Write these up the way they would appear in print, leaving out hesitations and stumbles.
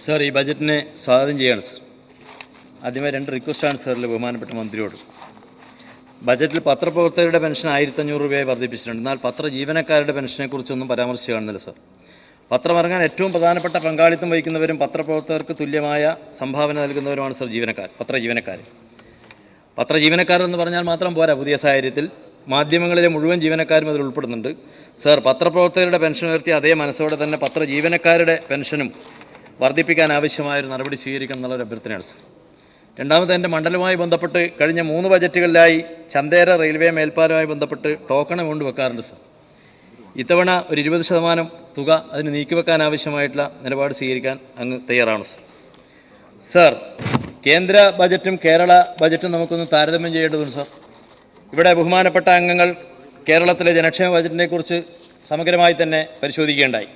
Sir, ഈ ബജറ്റിനെ സ്വാഗതം ചെയ്യുകയാണ് സാർ. ആദ്യമായി രണ്ട് റിക്വസ്റ്റാണ് സാറിൽ ബഹുമാനപ്പെട്ട മന്ത്രിയോട്. ബജറ്റിൽ പത്രപ്രവർത്തകരുടെ പെൻഷൻ 1500 രൂപയായി വർദ്ധിപ്പിച്ചിട്ടുണ്ട്. എന്നാൽ ജീവനക്കാരുടെ പെൻഷനെക്കുറിച്ചൊന്നും പരാമർശിച്ച് കാണുന്നില്ല സാർ. പത്രമിറങ്ങാൻ ഏറ്റവും പ്രധാനപ്പെട്ട പങ്കാളിത്തം വഹിക്കുന്നവരും പത്രപ്രവർത്തകർക്ക് തുല്യമായ സംഭാവന നൽകുന്നവരുമാണ് സാർ പത്രജീവനക്കാർ. പത്രജീവനക്കാരെന്ന് പറഞ്ഞാൽ മാത്രം പോരാ, പുതിയ സാഹചര്യത്തിൽ മാധ്യമങ്ങളിലെ മുഴുവൻ ജീവനക്കാരും അതിൽ ഉൾപ്പെടുന്നുണ്ട് സാർ. പത്രപ്രവർത്തകരുടെ പെൻഷൻ ഉയർത്തിയ അതേ മനസ്സോടെ തന്നെ പത്രജീവനക്കാരുടെ പെൻഷനും വർദ്ധിപ്പിക്കാൻ ആവശ്യമായൊരു നടപടി സ്വീകരിക്കണം എന്നുള്ളൊരു അഭ്യർത്ഥനയാണ് സാർ. രണ്ടാമത്, എൻ്റെ മണ്ഡലവുമായി ബന്ധപ്പെട്ട് കഴിഞ്ഞ 3 ബജറ്റുകളിലായി ചന്തേര റെയിൽവേ മേൽപ്പാലവുമായി ബന്ധപ്പെട്ട് ടോക്കൺ കൊണ്ട് വെക്കാറുണ്ട് സാർ. ഇത്തവണ ഒരു 20% തുക അതിന് നീക്കിവെക്കാൻ ആവശ്യമായിട്ടുള്ള നിലപാട് സ്വീകരിക്കാൻ അങ്ങ് തയ്യാറാണ് സാർ. സാർ, കേന്ദ്ര ബജറ്റും കേരള ബജറ്റും നമുക്കൊന്ന് താരതമ്യം ചെയ്യേണ്ടതുണ്ട് സാർ. ഇവിടെ ബഹുമാനപ്പെട്ട അംഗങ്ങൾ കേരളത്തിലെ ജനക്ഷേമ ബജറ്റിനെക്കുറിച്ച് സമഗ്രമായി തന്നെ പരിശോധിക്കുകയുണ്ടായി.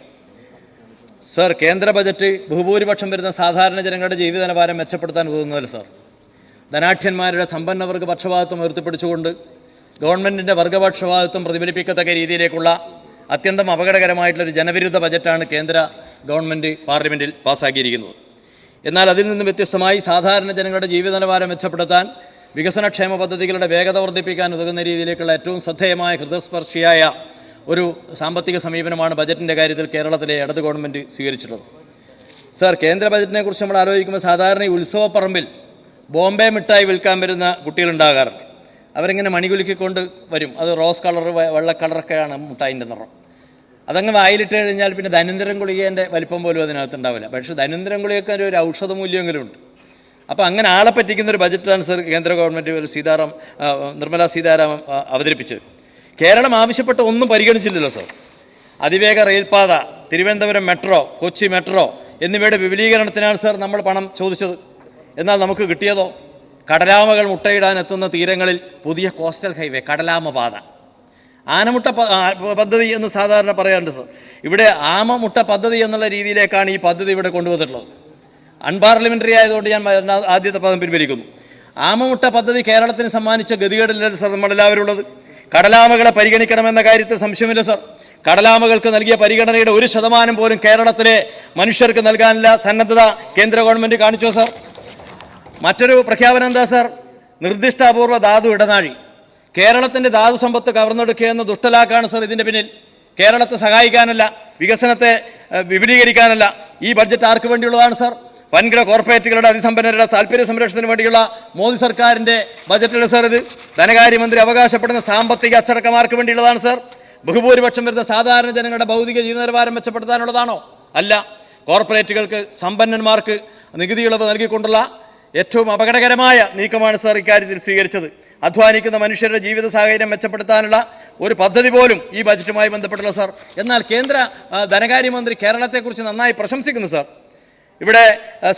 സാർ, കേന്ദ്ര ബജറ്റ് ബഹുഭൂരിപക്ഷം വരുന്ന സാധാരണ ജനങ്ങളുടെ ജീവിത നിലവാരം മെച്ചപ്പെടുത്താൻ ഉതകുന്നതല്ല സാർ. ധനാഢ്യന്മാരുടെ സമ്പന്നവർഗ പക്ഷപാതിത്വം ഉയർത്തിപ്പിടിച്ചുകൊണ്ട് ഗവൺമെൻറ്റിൻ്റെ വർഗപക്ഷപാതിത്വം പ്രതിഫലിപ്പിക്കത്തക്ക രീതിയിലേക്കുള്ള അത്യന്തം അപകടകരമായിട്ടുള്ളൊരു ജനവിരുദ്ധ ബജറ്റാണ് കേന്ദ്ര ഗവൺമെൻറ് പാർലമെൻറ്റിൽ പാസ്സാക്കിയിരിക്കുന്നത്. എന്നാൽ അതിൽ നിന്നും വ്യത്യസ്തമായി സാധാരണ ജനങ്ങളുടെ ജീവിത നിലവാരം മെച്ചപ്പെടുത്താൻ, വികസനക്ഷേമ പദ്ധതികളുടെ വേഗത വർദ്ധിപ്പിക്കാൻ ഉതകുന്ന രീതിയിലേക്കുള്ള ഏറ്റവും ശ്രദ്ധേയമായ ഹൃദയസ്പർശിയായ ഒരു സാമ്പത്തിക സമീപനമാണ് ബജറ്റിൻ്റെ കാര്യത്തിൽ കേരളത്തിലെ ഇടത് ഗവൺമെൻറ് സ്വീകരിച്ചിട്ടുള്ളത്. സാർ, കേന്ദ്ര ബജറ്റിനെക്കുറിച്ച് നമ്മൾ ആലോചിക്കുമ്പോൾ സാധാരണ ഈ ഉത്സവപ്പറമ്പിൽ ബോംബെ മിഠായി വിൽക്കാൻ വരുന്ന കുട്ടികളുണ്ടാകാറുണ്ട്. അവരിങ്ങനെ മണികുലുക്കിക്കൊണ്ട് വരും. അത് റോസ് കളർ, വെള്ള കളറൊക്കെയാണ് മിഠായിൻ്റെ നിറം. അതങ്ങ് വായിലിട്ട് കഴിഞ്ഞാൽ പിന്നെ ധന്വന്തരം ഗുളികേൻ്റെ വലിപ്പം പോലും അതിനകത്തുണ്ടാവില്ല. പക്ഷേ ധന്വന്തരം ഗുളികയൊക്കെ ഒരു ഔഷധ മൂല്യമെങ്കിലും ഉണ്ട്. അപ്പോൾ അങ്ങനെ ആളെ പറ്റിക്കുന്നൊരു ബജറ്റാണ് സാർ കേന്ദ്ര ഗവൺമെൻറ് നിർമ്മലാ സീതാരാമൻ അവതരിപ്പിച്ചത്. കേരളം ആവശ്യപ്പെട്ട ഒന്നും പരിഗണിച്ചില്ലല്ലോ സാർ. അതിവേഗ റെയിൽപാത, തിരുവനന്തപുരം മെട്രോ, കൊച്ചി മെട്രോ എന്നിവയുടെ വിപുലീകരണത്തിനാണ് സാർ നമ്മൾ പണം ചോദിച്ചത്. എന്നാൽ നമുക്ക് കിട്ടിയതോ കടലാമകൾ മുട്ടയിടാൻ എത്തുന്ന തീരങ്ങളിൽ പുതിയ കോസ്റ്റൽ ഹൈവേ, കടലാമ പാത. ആനമുട്ട പദ്ധതി എന്ന് സാധാരണ പറയാറുണ്ട് സാർ. ഇവിടെ ആമമുട്ട പദ്ധതി എന്നുള്ള രീതിയിലേക്കാണ് ഈ പദ്ധതി ഇവിടെ കൊണ്ടുവന്നിട്ടുള്ളത്. അൺപാർലമെൻ്ററി ആയതുകൊണ്ട് ഞാൻ ആദ്യത്തെ പദം പിൻവലിക്കുന്നു. ആമമുട്ട പദ്ധതി കേരളത്തിന് സമ്മാനിച്ച ഗതികേടില്ല സാർ നമ്മളെല്ലാവരും ഉള്ളത്. കടലാമകളെ പരിഗണിക്കണമെന്ന കാര്യത്തിൽ സംശയമില്ല സാർ. കടലാമകൾക്ക് നൽകിയ പരിഗണനയുടെ 1% പോലും കേരളത്തിലെ മനുഷ്യർക്ക് നൽകാനുള്ള സന്നദ്ധത കേന്ദ്ര ഗവൺമെൻറ് കാണിച്ചോ സാർ? മറ്റൊരു പ്രഖ്യാപനം എന്താ സാർ? നിർദ്ദിഷ്ട അപൂർവ ധാതു ഇടനാഴി. കേരളത്തിൻ്റെ ധാതു സമ്പത്ത് കവർന്നെടുക്കുക എന്ന ദുഷ്ടലാക്കാണ് സാർ ഇതിൻ്റെ പിന്നിൽ. കേരളത്തെ സഹായിക്കാനല്ല, വികസനത്തെ വിപുലീകരിക്കാനല്ല. ഈ ബഡ്ജറ്റ് ആർക്ക് വേണ്ടിയുള്ളതാണ് സാർ? വൻകിട കോർപ്പറേറ്റുകളുടെ അതിസമ്പന്നരുടെ താല്പര്യ സംരക്ഷണത്തിന് വേണ്ടിയുള്ള മോദി സർക്കാരിൻ്റെ ബജറ്റല്ല സാർ ഇത്. ധനകാര്യമന്ത്രി അവകാശപ്പെടുന്ന സാമ്പത്തിക അച്ചടക്കമാർക്ക് വേണ്ടിയുള്ളതാണ് സാർ. ബഹുഭൂരിപക്ഷം വരുന്ന സാധാരണ ജനങ്ങളുടെ ഭൗതിക ജീവിത നിലവാരം മെച്ചപ്പെടുത്താനുള്ളതാണോ? അല്ല. കോർപ്പറേറ്റുകൾക്ക്, സമ്പന്നന്മാർക്ക് നികുതി ഇളവ് നൽകിക്കൊണ്ടുള്ള ഏറ്റവും അപകടകരമായ നീക്കമാണ് സാർ ഇക്കാര്യത്തിൽ സ്വീകരിച്ചത്. അധ്വാനിക്കുന്ന മനുഷ്യരുടെ ജീവിത സാഹചര്യം മെച്ചപ്പെടുത്താനുള്ള ഒരു പദ്ധതി പോലും ഈ ബജറ്റുമായി ബന്ധപ്പെട്ടുള്ള സാർ. എന്നാൽ കേന്ദ്ര ധനകാര്യമന്ത്രി കേരളത്തെക്കുറിച്ച് നന്നായി പ്രശംസിക്കുന്നു സാർ. ഇവിടെ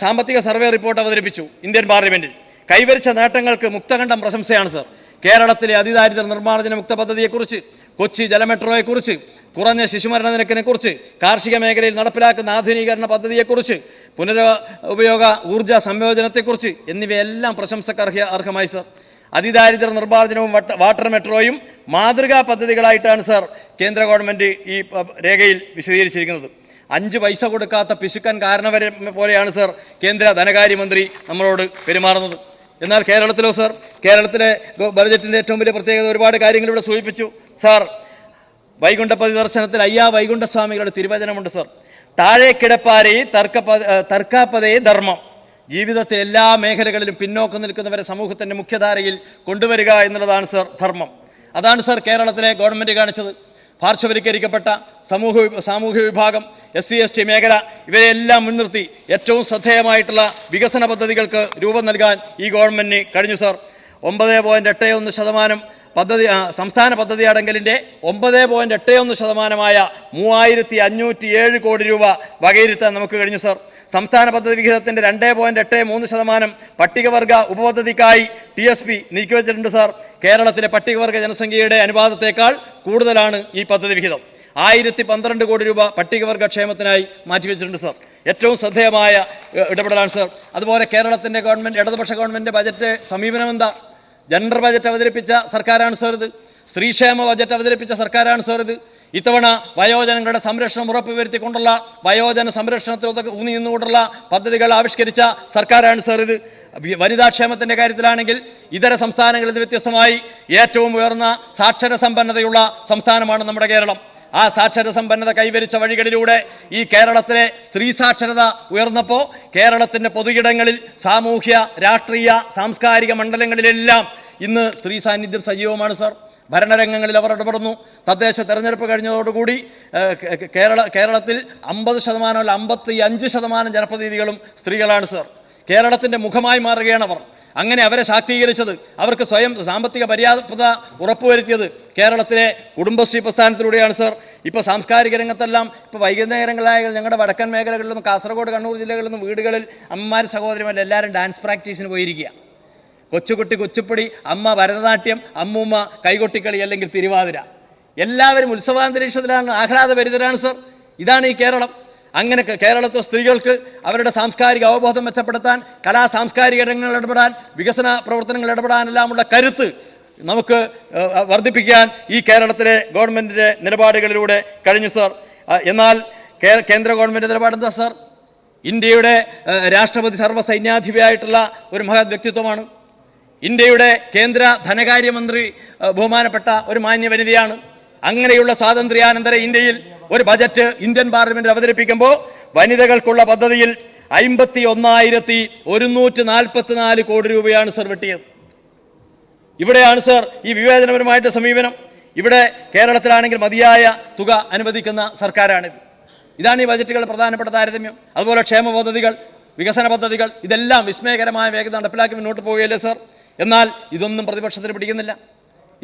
സാമ്പത്തിക സർവേ റിപ്പോർട്ട് അവതരിപ്പിച്ചു ഇന്ത്യൻ പാർലമെൻറ്റിൽ. കൈവരിച്ച നേട്ടങ്ങൾക്ക് മുക്തകണ്ഠം പ്രശംസയാണ് സാർ. കേരളത്തിലെ അതിദാരിദ്ര്യ നിർമ്മാർജ്ജന മുക്ത പദ്ധതിയെക്കുറിച്ച്, കൊച്ചി ജലമെട്രോയെക്കുറിച്ച്, കുറഞ്ഞ ശിശുമരണ നിരക്കിനെക്കുറിച്ച്, കാർഷിക മേഖലയിൽ നടപ്പിലാക്കുന്ന ആധുനീകരണ പദ്ധതിയെക്കുറിച്ച്, പുനരുപയോഗ ഊർജ്ജ സംയോജനത്തെക്കുറിച്ച് എന്നിവയെല്ലാം പ്രശംസക്ക് അർഹമായി സാർ. അതിദാരിദ്ര്യ നിർമ്മാർജ്ജനവും വാട്ടർ മെട്രോയും മാതൃകാ പദ്ധതികളായിട്ടാണ് സാർ കേന്ദ്ര ഗവൺമെൻറ് ഈ രേഖയിൽ വിശദീകരിച്ചിരിക്കുന്നത്. 5 പൈസ കൊടുക്കാത്ത പിശുക്കൻ കാരണവരെ പോലെയാണ് സാർ കേന്ദ്ര ധനകാര്യമന്ത്രി നമ്മളോട് പെരുമാറുന്നത്. എന്നാൽ കേരളത്തിലോ സാർ? കേരളത്തിലെ ബജറ്റിൻ്റെ ഏറ്റവും വലിയ പ്രത്യേകത ഒരുപാട് കാര്യങ്ങൾ ഇവിടെ സൂചിപ്പിച്ചു സാർ. വൈകുണ്ഠപതി ദർശനത്തിൽ വൈകുണ്ഠസ്വാമികളുടെ തിരുവചനമുണ്ട് സാർ. താഴേക്കിടപ്പാരെ തർക്കാപ്പതേ ധർമ്മം. ജീവിതത്തിൽ എല്ലാ മേഖലകളിലും പിന്നോക്കം നിൽക്കുന്നവരെ സമൂഹത്തിൻ്റെ മുഖ്യധാരയിൽ കൊണ്ടുവരിക എന്നുള്ളതാണ് സാർ ധർമ്മം. അതാണ് സാർ കേരളത്തിലെ ഗവൺമെൻറ് കാണിച്ചത്. പാർശ്വവൽക്കരിക്കപ്പെട്ട സാമൂഹ്യ വിഭാഗം, SC/ST മേഖല ഇവരെല്ലാം മുൻനിർത്തി ഏറ്റവും ശ്രദ്ധേയമായിട്ടുള്ള വികസന പദ്ധതികൾക്ക് രൂപം നൽകാൻ ഈ ഗവൺമെൻറ്റിന് കഴിഞ്ഞു സാർ. 9.81% പദ്ധതി സംസ്ഥാന പദ്ധതി അടങ്കലിൻ്റെ 9.81%മായ 3507 കോടി രൂപ വകയിരുത്താൻ നമുക്ക് കഴിഞ്ഞു സാർ. സംസ്ഥാന പദ്ധതി വിഹിതത്തിൻ്റെ 2.83% പട്ടികവർഗ ഉപപദ്ധതിക്കായി TSP നീക്കിവെച്ചിട്ടുണ്ട് സാർ. കേരളത്തിലെ പട്ടികവർഗ ജനസംഖ്യയുടെ അനുപാതത്തേക്കാൾ കൂടുതലാണ് ഈ പദ്ധതി വിഹിതം. 1012 കോടി രൂപ പട്ടികവർഗ ക്ഷേമത്തിനായി മാറ്റിവെച്ചിട്ടുണ്ട് സാർ. ഏറ്റവും ശ്രദ്ധേയമായ ഇടപെടലാണ് സാർ. അതുപോലെ കേരളത്തിൻ്റെ ഗവൺമെൻറ്, ഇടതുപക്ഷ ഗവൺമെൻറ് ബജറ്റ് സമീപനം എന്താ? ജെൻഡർ ബജറ്റ് അവതരിപ്പിച്ച സർക്കാരാണ് സാർ ഇത്. സ്ത്രീക്ഷേമ ബജറ്റ് അവതരിപ്പിച്ച സർക്കാരാണ് സാർ ഇത്. ഇത്തവണ വയോജനങ്ങളുടെ സംരക്ഷണം ഉറപ്പുവരുത്തിക്കൊണ്ടുള്ള വയോജന സംരക്ഷണത്തിൽ ഊന്നി നിന്നുകൊണ്ടുള്ള പദ്ധതികൾ ആവിഷ്കരിച്ച സർക്കാരാണ് സർ ഇത്. വനിതാക്ഷേമത്തിൻ്റെ കാര്യത്തിലാണെങ്കിൽ ഇതര സംസ്ഥാനങ്ങളിൽ നിന്ന് വ്യത്യസ്തമായി ഏറ്റവും ഉയർന്ന സാക്ഷര സമ്പന്നതയുള്ള സംസ്ഥാനമാണ് നമ്മുടെ കേരളം. ആ സാക്ഷര സമ്പന്നത കൈവരിച്ച വഴികളിലൂടെ ഈ കേരളത്തിലെ സ്ത്രീ സാക്ഷരത ഉയർന്നപ്പോൾ കേരളത്തിൻ്റെ പൊതുയിടങ്ങളിൽ സാമൂഹ്യ, രാഷ്ട്രീയ, സാംസ്കാരിക മണ്ഡലങ്ങളിലെല്ലാം ഇന്ന് സ്ത്രീ സാന്നിധ്യം സജീവമാണ് സർ. ഭരണരംഗങ്ങളിൽ അവർ ഇടപെടുന്നു. തദ്ദേശ തെരഞ്ഞെടുപ്പ് കഴിഞ്ഞതോടുകൂടി കേരളത്തിൽ 50% അല്ല 55% ജനപ്രതിനിധികളും സ്ത്രീകളാണ് സർ. കേരളത്തിൻ്റെ മുഖമായി മാറുകയാണ് അവർ. അങ്ങനെ അവരെ ശാക്തീകരിച്ചത്, അവർക്ക് സ്വയം സാമ്പത്തിക പര്യാപ്തത ഉറപ്പുവരുത്തിയത് കേരളത്തിലെ കുടുംബശ്രീ പ്രസ്ഥാനത്തിലൂടെയാണ് സർ. ഇപ്പോൾ സാംസ്കാരിക രംഗത്തെല്ലാം ഇപ്പോൾ വൈകുന്നേരങ്ങളായ ഞങ്ങളുടെ വടക്കൻ മേഖലകളിൽ നിന്നും കാസർഗോഡ്, കണ്ണൂർ ജില്ലകളിൽ നിന്നും വീടുകളിൽ അമ്മമാരും സഹോദരിമാരും എല്ലാവരും ഡാൻസ് പ്രാക്ടീസിന് പോയിരിക്കുക. കൊച്ചുകുട്ടി കുച്ചിപ്പുടി, അമ്മ ഭരതനാട്യം, അമ്മൂമ്മ കൈകൊട്ടിക്കളി അല്ലെങ്കിൽ തിരുവാതിര, എല്ലാവരും ഉത്സവാന്തരീക്ഷത്തിലാണ്, ആഹ്ലാദഭരിതരാണ് സർ. ഇതാണ് ഈ കേരളം. അങ്ങനെ കേരളത്തിലെ സ്ത്രീകൾക്ക് അവരുടെ സാംസ്കാരിക അവബോധം മെച്ചപ്പെടുത്താൻ, സാംസ്കാരിക രംഗങ്ങളിൽ ഇടപെടാൻ, വികസന പ്രവർത്തനങ്ങളിൽ ഇടപെടാനെല്ലാമുള്ള കരുത്ത് നമുക്ക് വർദ്ധിപ്പിക്കാൻ ഈ കേരളത്തിലെ ഗവൺമെൻറ്റിൻ്റെ നിലപാടുകളിലൂടെ കഴിഞ്ഞു സർ. എന്നാൽ കേന്ദ്ര ഗവൺമെൻറ് നിലപാടെന്താ സർ? ഇന്ത്യയുടെ രാഷ്ട്രപതി സർവ്വസൈന്യാധിപയായിട്ടുള്ള ഒരു മഹത് വ്യക്തിത്വമാണ്. ഇന്ത്യയുടെ കേന്ദ്ര ധനകാര്യമന്ത്രി ബഹുമാനപ്പെട്ട ഒരു മാന്യ വനിതയാണ്. അങ്ങനെയുള്ള സ്വാതന്ത്ര്യാനന്തര ഇന്ത്യയിൽ ഒരു ബജറ്റ് ഇന്ത്യൻ പാർലമെന്റിൽ അവതരിപ്പിക്കുമ്പോൾ വനിതകൾക്കുള്ള പദ്ധതിയിൽ 51,144 കോടി രൂപയാണ് സർ വെട്ടിയത്. ഇവിടെയാണ് സർ ഈ വിവേചനപരമായിട്ട് സമീപനം. ഇവിടെ കേരളത്തിലാണെങ്കിൽ മതിയായ തുക അനുവദിക്കുന്ന സർക്കാരാണിത്. ഇതാണ് ഈ ബജറ്റുകളുടെ പ്രധാനപ്പെട്ട താരതമ്യം. അതുപോലെ ക്ഷേമ പദ്ധതികൾ, വികസന പദ്ധതികൾ ഇതെല്ലാം വിസ്മയകരമായ വേഗത നടപ്പിലാക്കി മുന്നോട്ട് പോവുകയല്ലേ സർ. എന്നാൽ ഇതൊന്നും പ്രതിപക്ഷത്തിന് പിടിക്കുന്നില്ല,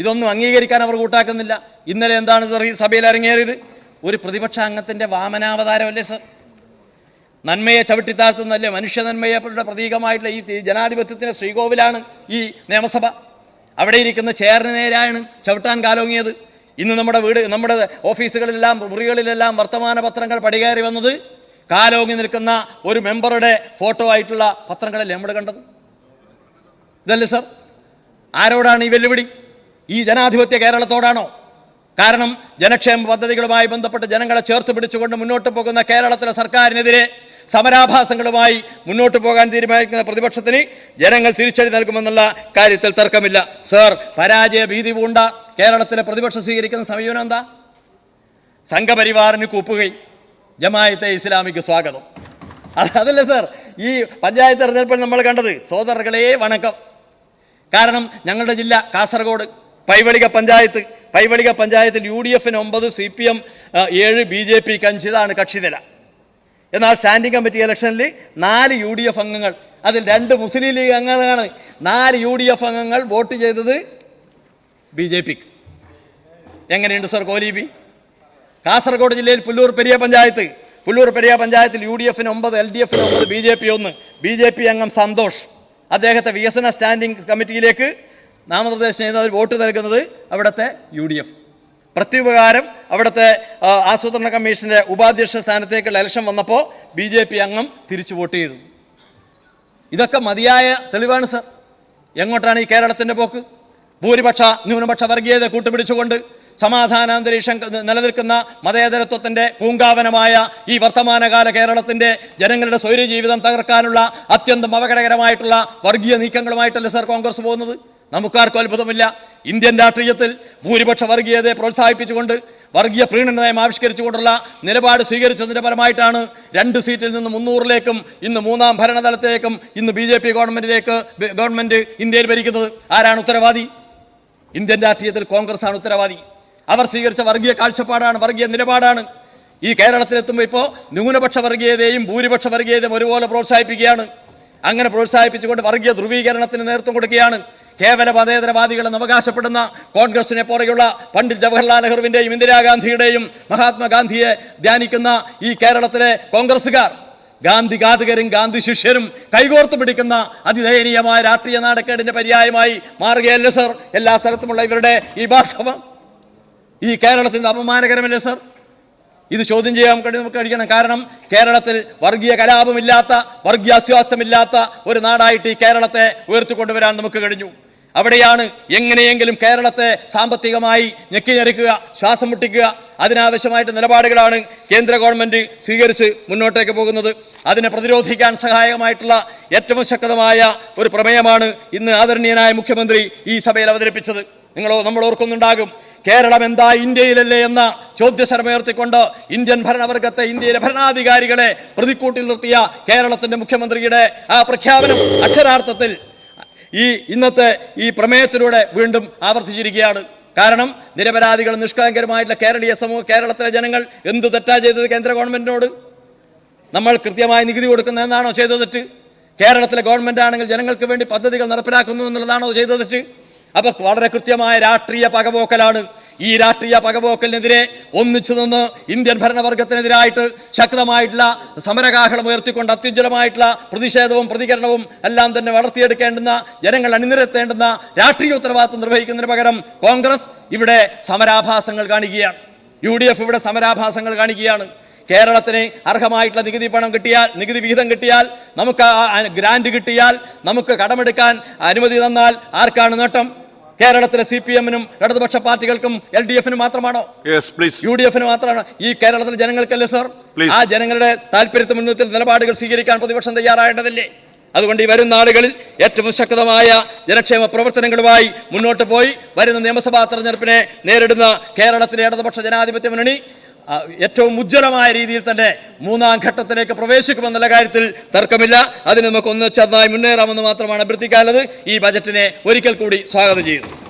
ഇതൊന്നും അംഗീകരിക്കാൻ അവർ കൂട്ടാക്കുന്നില്ല. ഇന്നലെ എന്താണ് സർ ഈ സഭയിൽ അരങ്ങേറിയത്? ഒരു പ്രതിപക്ഷ അംഗത്തിൻ്റെ വാമനാവതാരമല്ലേ സർ? നന്മയെ ചവിട്ടിത്താഴ്ത്തുന്നല്ലേ, മനുഷ്യ നന്മയുടെ പ്രതീകമായിട്ടുള്ള ഈ ജനാധിപത്യത്തിൻ്റെ ശ്രീകോവിലാണ് ഈ നിയമസഭ. അവിടെ ഇരിക്കുന്ന ചെയറിന് നേരെയാണ് ചവിട്ടാൻ കാലോങ്ങിയത്. ഇന്ന് നമ്മുടെ ഓഫീസുകളിലെല്ലാം, മുറികളിലെല്ലാം വർത്തമാന പത്രങ്ങൾ പടികയറി വന്നത് കാലോങ്ങി നിൽക്കുന്ന ഒരു മെമ്പറുടെ ഫോട്ടോ ആയിട്ടുള്ള പത്രങ്ങളല്ലേ നമ്മൾ കണ്ടത്? ഇതല്ലേ സർ? ആരോടാണ് ഈ വെല്ലുവിളി? ഈ ജനാധിപത്യ കേരളത്തോടാണോ? കാരണം ജനക്ഷേമ പദ്ധതികളുമായി ബന്ധപ്പെട്ട് ജനങ്ങളെ ചേർത്ത് പിടിച്ചുകൊണ്ട് മുന്നോട്ട് പോകുന്ന കേരളത്തിലെ സർക്കാരിനെതിരെ സമരാഭാസങ്ങളുമായി മുന്നോട്ട് പോകാൻ തീരുമാനിക്കുന്ന പ്രതിപക്ഷത്തിന് ജനങ്ങൾ തിരിച്ചടി നൽകുമെന്നുള്ള കാര്യത്തിൽ തർക്കമില്ല സർ. പരാജയ ഭീതി പൂണ്ട കേരളത്തിലെ പ്രതിപക്ഷം സ്വീകരിക്കുന്ന സമീപനം എന്താ? സംഘപരിവാറിന് കൂപ്പുകൈ, ജമാഅത്തെ ഇസ്ലാമിക്ക് സ്വാഗതം. അതല്ലേ സർ ഈ പഞ്ചായത്ത് തെരഞ്ഞെടുപ്പിൽ നമ്മൾ കണ്ടത്? സോദരങ്ങളെ വണക്കം. കാരണം ഞങ്ങളുടെ ജില്ല കാസർഗോഡ്, പൈവളിക പഞ്ചായത്തിൽ UDFന് 9, CPM 7, BJPക്ക് 5. ഇതാണ് കക്ഷിനില. എന്നാൽ സ്റ്റാൻഡിംഗ് കമ്മിറ്റി ഇലക്ഷനിൽ 4 UDF അംഗങ്ങൾ, അതിൽ 2 മുസ്ലിം ലീഗ് അംഗങ്ങളാണ്. 4 UDF അംഗങ്ങൾ വോട്ട് ചെയ്തത് BJPക്ക്. എങ്ങനെയുണ്ട് സർ കോലീബി? കാസർഗോഡ് ജില്ലയിൽ പുല്ലൂർ പെരിയ പഞ്ചായത്തിൽ UDFന് 9, LDFന് 9, BJP 1. BJP അംഗം സന്തോഷ് അദ്ദേഹത്തെ വികസന സ്റ്റാൻഡിംഗ് കമ്മിറ്റിയിലേക്ക് നാമനിർദ്ദേശം ചെയ്യുന്നതിൽ വോട്ട് നൽകുന്നത് അവിടുത്തെ UDF. പ്രത്യുപകാരം അവിടുത്തെ ആസൂത്രണ കമ്മീഷന്റെ ഉപാധ്യക്ഷ സ്ഥാനത്തേക്കുള്ള ഇലക്ഷൻ വന്നപ്പോൾ BJP അംഗം തിരിച്ചു വോട്ട് ചെയ്തു. ഇതൊക്കെ മതിയായ തെളിവാണ് സർ. എങ്ങോട്ടാണ് ഈ കേരളത്തിൻ്റെ പോക്ക്? ഭൂരിപക്ഷ ന്യൂനപക്ഷ വർഗീയത കൂട്ടുപിടിച്ചുകൊണ്ട് സമാധാനാന്തരീക്ഷം നിലനിൽക്കുന്ന മതേതരത്വത്തിൻ്റെ പൂങ്കാവനമായ ഈ വർത്തമാനകാല കേരളത്തിൻ്റെ ജനങ്ങളുടെ സ്വൈര്യ ജീവിതം തകർക്കാനുള്ള അത്യന്തം അപകടകരമായിട്ടുള്ള വർഗീയ നീക്കങ്ങളുമായിട്ടല്ലേ സർ കോൺഗ്രസ് പോകുന്നത്? നമുക്കാർക്കും അത്ഭുതമില്ല. ഇന്ത്യൻ രാഷ്ട്രീയത്തിൽ ഭൂരിപക്ഷ വർഗീയതയെ പ്രോത്സാഹിപ്പിച്ചുകൊണ്ട് വർഗീയ പ്രീണന നയം ആവിഷ്കരിച്ചുകൊണ്ടുള്ള നിലപാട് സ്വീകരിച്ചതിൻ്റെ ഫലമായിട്ടാണ് 2 സീറ്റിൽ നിന്ന് 300ലേക്കും ഇന്ന് 3ാം ഭരണതലത്തിലേക്കും ഇന്ന് BJP ഗവൺമെന്റ് ഇന്ത്യയിൽ ഭരിക്കുന്നത്. ആരാണ് ഉത്തരവാദി? ഇന്ത്യൻ രാഷ്ട്രീയത്തിൽ കോൺഗ്രസ് ആണ് ഉത്തരവാദി. അവർ സ്വീകരിച്ച വർഗീയ കാഴ്ചപ്പാടാണ്, വർഗീയ നിലപാടാണ് ഈ കേരളത്തിലെത്തുമ്പോൾ ഇപ്പോൾ ന്യൂനപക്ഷ വർഗീയതയും ഭൂരിപക്ഷ വർഗീയതയും ഒരുപോലെ പ്രോത്സാഹിപ്പിക്കുകയാണ്. അങ്ങനെ പ്രോത്സാഹിപ്പിച്ചുകൊണ്ട് വർഗീയ ധ്രുവീകരണത്തിന് നേതൃത്വം കൊടുക്കുകയാണ്. കേവല മതേതരവാദികളെന്ന് അവകാശപ്പെടുന്ന കോൺഗ്രസിനെ പോലെയുള്ള പണ്ഡിറ്റ് ജവഹർലാൽ നെഹ്റുവിൻ്റെയും ഇന്ദിരാഗാന്ധിയുടെയും മഹാത്മാഗാന്ധിയെ ധ്യാനിക്കുന്ന ഈ കേരളത്തിലെ കോൺഗ്രസ്സുകാർ ഗാന്ധി ഘാതകരും ഗാന്ധി ശിഷ്യരും കൈകോർത്ത് പിടിക്കുന്ന അതിദയനീയമായ രാഷ്ട്രീയ നാടക്കേടിന്റെ പര്യായമായി മാറുകയല്ലേ സർ എല്ലാ സ്ഥലത്തുമുള്ള ഇവരുടെ ഈ ബാധവം? ഈ കേരളത്തിന് അപമാനകരമല്ലേ സർ? ഇത് ചോദ്യം ചെയ്യാൻ നമുക്ക് കഴിയണം. കാരണം കേരളത്തിൽ വർഗീയ കലാപമില്ലാത്ത, വർഗീയ അസ്വാസ്ഥ്യമില്ലാത്ത ഒരു നാടായിട്ട് ഈ കേരളത്തെ ഉയർത്തിക്കൊണ്ടുവരാൻ നമുക്ക് കഴിഞ്ഞു. അവിടെയാണ് എങ്ങനെയെങ്കിലും കേരളത്തെ സാമ്പത്തികമായി ഞെക്കിഞ്ഞെരുക്കുക, ശ്വാസം മുട്ടിക്കുക. അതിനാവശ്യമായിട്ട് നിലപാടുകളാണ് കേന്ദ്ര ഗവൺമെന്റ് സ്വീകരിച്ച് മുന്നോട്ടേക്ക് പോകുന്നത്. അതിനെ പ്രതിരോധിക്കാൻ സഹായകമായിട്ടുള്ള ഏറ്റവും ശക്തമായ ഒരു പ്രമേയമാണ് ഇന്ന് ആദരണീയനായ മുഖ്യമന്ത്രി ഈ സഭയിൽ അവതരിപ്പിച്ചത്. നമ്മൾ ഓർക്കുന്നുണ്ടാകും, കേരളം എന്താ ഇന്ത്യയിലല്ലേ എന്ന ചോദ്യശരമുയർത്തിക്കൊണ്ട് ഇന്ത്യൻ ഭരണവർഗത്തെ, ഇന്ത്യയിലെ ഭരണാധികാരികളെ പ്രതിക്കൂട്ടിൽ നിർത്തിയ കേരളത്തിന്റെ മുഖ്യമന്ത്രിയുടെ ആ പ്രഖ്യാപനം അക്ഷരാർത്ഥത്തിൽ ഇന്നത്തെ ഈ പ്രമേയത്തിലൂടെ വീണ്ടും ആവർത്തിച്ചിരിക്കുകയാണ്. കാരണം നിരപരാധികൾ, നിഷ്കളങ്കരമായിട്ടുള്ള കേരളീയ സമൂഹം, കേരളത്തിലെ ജനങ്ങൾ എന്ത് തെറ്റാ ചെയ്തത് കേന്ദ്ര ഗവൺമെന്റിനോട്? നമ്മൾ കൃത്യമായി നികുതി കൊടുക്കുന്നതെന്നാണോ ചെയ്ത തെറ്റ്? കേരളത്തിലെ ഗവൺമെന്റ് ആണെങ്കിൽ ജനങ്ങൾക്ക് വേണ്ടി പദ്ധതികൾ നടപ്പിലാക്കുന്നു എന്നുള്ളതാണോ ചെയ്ത തെറ്റ്? അപ്പൊ വളരെ കൃത്യമായ രാഷ്ട്രീയ പകപോക്കലാണ്. ഈ രാഷ്ട്രീയ പകപോക്കലിനെതിരെ ഒന്നിച്ചു നിന്ന് ഇന്ത്യൻ ഭരണവർഗത്തിനെതിരായിട്ട് ശക്തമായിട്ടുള്ള സമരകാഹളം ഉയർത്തിക്കൊണ്ട് അത്യുജ്വലമായിട്ടുള്ള പ്രതിഷേധവും പ്രതികരണവും എല്ലാം തന്നെ വളർത്തിയെടുക്കേണ്ടുന്ന, ജനങ്ങൾ അണിനിരത്തേണ്ടുന്ന രാഷ്ട്രീയ ഉത്തരവാദിത്വം നിർവഹിക്കുന്നതിന് പകരം കോൺഗ്രസ് ഇവിടെ സമരാഭാസങ്ങൾ കാണിക്കുകയാണ്. UDF ഇവിടെ സമരാഭാസങ്ങൾ കാണിക്കുകയാണ്. കേരളത്തിന് അർഹമായിട്ടുള്ള നികുതി പണം കിട്ടിയാൽ, നികുതി വിഹിതം കിട്ടിയാൽ, നമുക്ക് ഗ്രാന്റ് കിട്ടിയാൽ, നമുക്ക് കടമെടുക്കാൻ അനുമതി തന്നാൽ ആർക്കാണ് നേട്ടം? കേരളത്തിലെ CPM-നും ഇടതുപക്ഷ പാർട്ടികൾക്കും LDF-നും മാത്രമാണോ? UDF-ന് മാത്രമാണോ? ഈ കേരളത്തിലെ ജനങ്ങൾക്കല്ലേ സർ? ആ ജനങ്ങളുടെ താല്പര്യത്തിന് മുൻനിർത്തി നിലപാടുകൾ സ്വീകരിക്കാൻ പ്രതിപക്ഷം തയ്യാറായേണ്ടതില്ലേ? അതുകൊണ്ട് ഈ വരുന്ന നാളുകളിൽ ഏറ്റവും ശക്തമായ ജനക്ഷേമ പ്രവർത്തനങ്ങളുമായി മുന്നോട്ട് പോയി വരുന്ന നിയമസഭാ തെരഞ്ഞെടുപ്പിനെ നേരിടുന്ന കേരളത്തിലെ ഇടതുപക്ഷ ജനാധിപത്യ മുന്നണി ഏറ്റവും ഉജ്ജ്വലമായ രീതിയിൽ തന്നെ മൂന്നാം ഘട്ടത്തിലേക്ക് പ്രവേശിക്കുമെന്നുള്ള കാര്യത്തിൽ തർക്കമില്ല. അതിന് നമുക്ക് ഒന്നിച്ചതായി മുന്നേറാമെന്ന് മാത്രമാണ് അഭ്യർത്ഥിക്കാനുള്ളത്. ഈ ബജറ്റിനെ ഒരിക്കൽ കൂടി സ്വാഗതം ചെയ്യുന്നു.